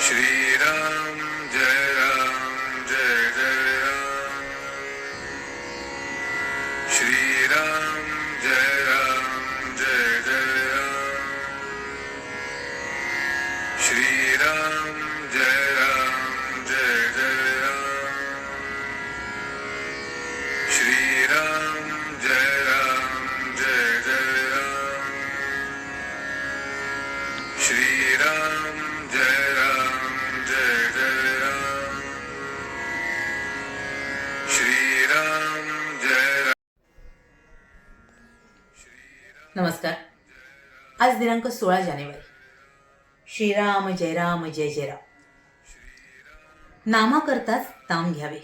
श्री राम जय जय राम। श्री राम जय जय राम। श्री राम जय जय राम। श्री राम जय जय राम। श्री राम जय जय राम। श्री राम जय। नमस्कार। आज दिनांक 16 जानेवारी। श्रीराम जय जय राम। नामाकरताच नाम घ्यावे।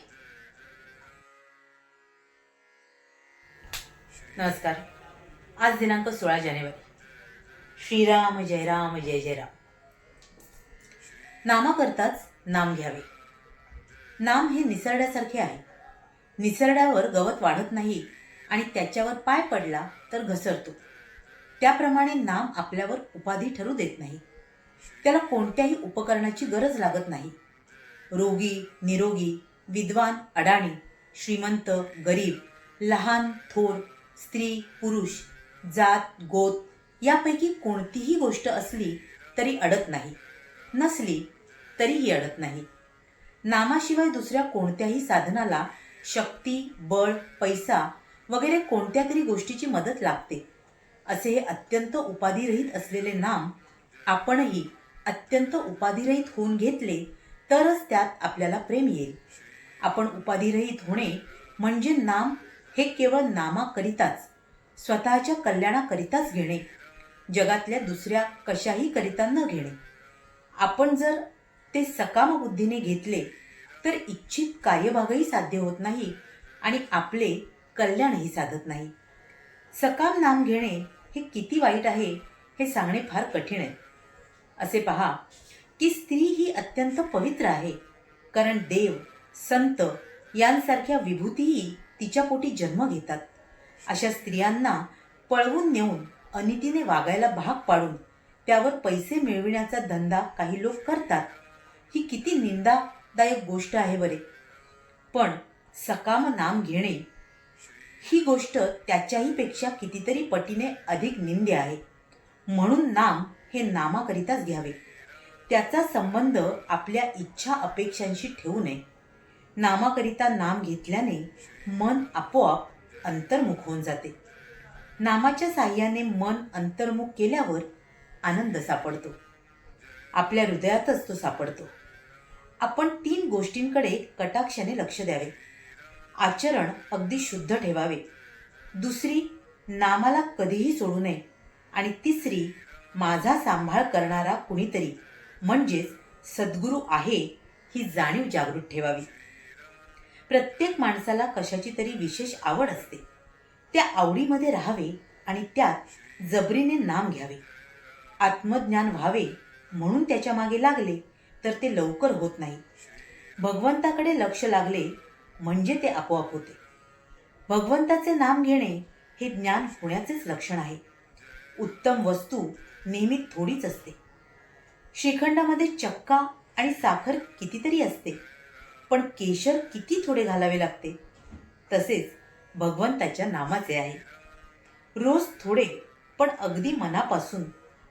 नमस्कार। आज दिनांक 16 जानेवारी। श्रीराम जय जय राम। नामाकरताच नाम घ्यावे। नाम हे निसरड्यासारखे आहे। निसरड्यावर गवत वाढत नाही आणि त्याच्यावर पाय पडला तर घसरतो, त्याप्रमाणे नाम आपल्यावर उपाधी ठरू देत नाही। त्याला कोणत्याही उपकरणाची गरज लागत नाही। रोगी निरोगी, विद्वान अडाणी, श्रीमंत गरीब, लहान थोर, स्त्री पुरुष, जात गोत यापैकी कोणतीही गोष्ट असली तरी अडत नाही, नसली तरीही अडत नाही। नामाशिवाय दुसऱ्या कोणत्याही साधनाला शक्ती, बळ, पैसा वगैरे कोणत्या तरी गोष्टीची मदत लागते। असे हे अत्यंत उपाधिरहित असलेले नाम आपणही अत्यंत उपाधिरहित होऊन घेतले तरच त्यात आपल्याला प्रेम येईल। आपण उपाधिरहित होणे म्हणजे नाम हे केवळ नामाकरिताच, स्वतःच्या कल्याणाकरिताच घेणे, जगातल्या दुसऱ्या कशाही करिता न घेणे। आपण जर ते सकाम बुद्धीने घेतले तर इच्छित कार्यभागही साध्य होत नाही आणि आपले कल्याणही साधत नाही। सकाम नाम घेणे हे किती वाईट आहे हे सांगणे फार कठीण आहे। असे पहा की स्त्री ही अत्यंत पवित्र आहे, कारण देव संत यांसारख्या विभूतीही तिच्या पोटी जन्म घेतात। अशा स्त्रियांना पळवून नेऊन अनितीने वागायला भाग पाडून त्यावर पैसे मिळविण्याचा धंदा काही लोक करतात। ही किती निंदादायक गोष्ट आहे बरे। पण सकाम नाम घेणे ही गोष्ट त्याच्याही पेक्षा कितीतरी पटीने अधिक निंद्य आहे। म्हणून नाम हे नामाकरिताच घ्यावे। त्याचा संबंध आपल्या इच्छा अपेक्षांशी ठेवू नये। नामाकरिता नाम घेतल्याने मन आपोआप अंतर्मुख होऊन जाते। नामाच्या साह्याने मन अंतर्मुख केल्यावर आनंद सापडतो, आपल्या हृदयातच तो सापडतो। आपण 3 गोष्टींकडे कटाक्षाने लक्ष द्यावे। आचरण अगदी शुद्ध ठेवावे, दुसरी नामाला कधीही सोडू नये आणि तिसरी माझा सांभाळ करणारा कुणीतरी म्हणजेच सद्गुरू आहे ही जाणीव जागृत ठेवावी। प्रत्येक माणसाला कशाची तरी विशेष आवड असते, त्या आवडीमध्ये राहावे आणि त्यात जबरीने नाम घ्यावे। आत्मज्ञान व्हावे म्हणून त्याच्या मागे लागले तर ते लवकर होत नाही। भगवंताकडे लक्ष लागले म्हणजे ते आपोआप होते। भगवंताचे नाम घेणे हे ज्ञान होण्याचेच लक्षण आहे। उत्तम वस्तू नेहमी थोडीच असते। श्रीखंडामध्ये चक्का आणि साखर कितीतरी असते, पण केशर किती थोडे घालावे लागते। तसेच भगवंताच्या नामाचे आहे। रोज थोडे पण अगदी मनापासून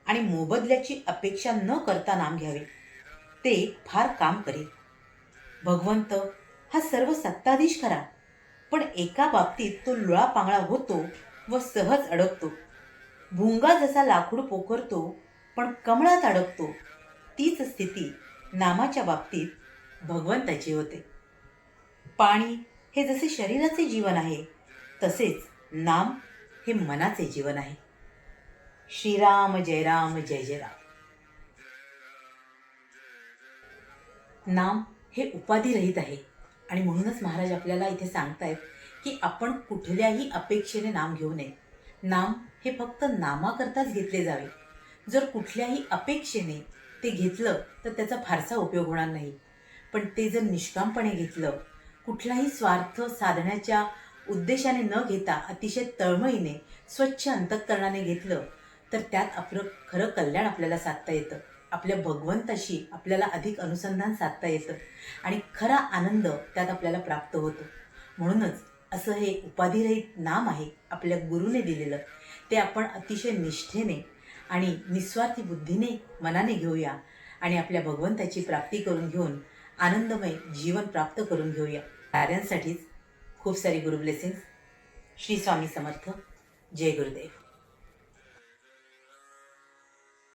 आणि मोबदल्याची अपेक्षा न करता नाम घ्यावे, ते फार काम करेल। भगवंत हा सर्व सत्ताधीश खरा, पण एका बाबतीत तो लुळा पांगळा होतो व सहज अडकतो। भुंगा जसा लाकूड पोखरतो पण कमळात अडकतो, तीच स्थिती नामाच्या बाबतीत भगवंताची होते। पाणी हे जसे शरीराचे जीवन आहे, तसेच नाम हे मनाचे जीवन आहे। श्रीराम जय जय राम। नाम हे उपाधिरहित आहे आणि म्हणूनच महाराज आपल्याला इथे सांगतायत की आपण कुठल्याही अपेक्षेने नाम घेऊ नये। नाम हे फक्त नामाकरताच घेतले जावे। जर कुठल्याही अपेक्षेने ते घेतलं तर त्याचा फारसा उपयोग होणार नाही, पण ते जर निष्कामपणे घेतलं, कुठलाही स्वार्थ साधण्याच्या उद्देशाने न घेता अतिशय तळमळीने स्वच्छ अंतःकरणाने घेतलं तर त्यात आपलं खरं कल्याण आपल्याला साधता येतं। आपल्या भगवंताशी आपल्याला अधिक अनुसंधान साधता येतं आणि खरा आनंद त्यात आपल्याला प्राप्त होतो. म्हणूनच असं हे उपाधिरहित नाम आहे आपल्या गुरुने दिलेलं, ते आपण अतिशय निष्ठेने आणि निस्वार्थी बुद्धीने मनाने घेऊया आणि आपल्या भगवंताची प्राप्ती करून घेऊन आनंदमय जीवन प्राप्त करून घेऊया. साऱ्यांसाठीच खूप सारी गुरु ब्लेसिंग्स. श्री स्वामी समर्थ. जय गुरुदेव.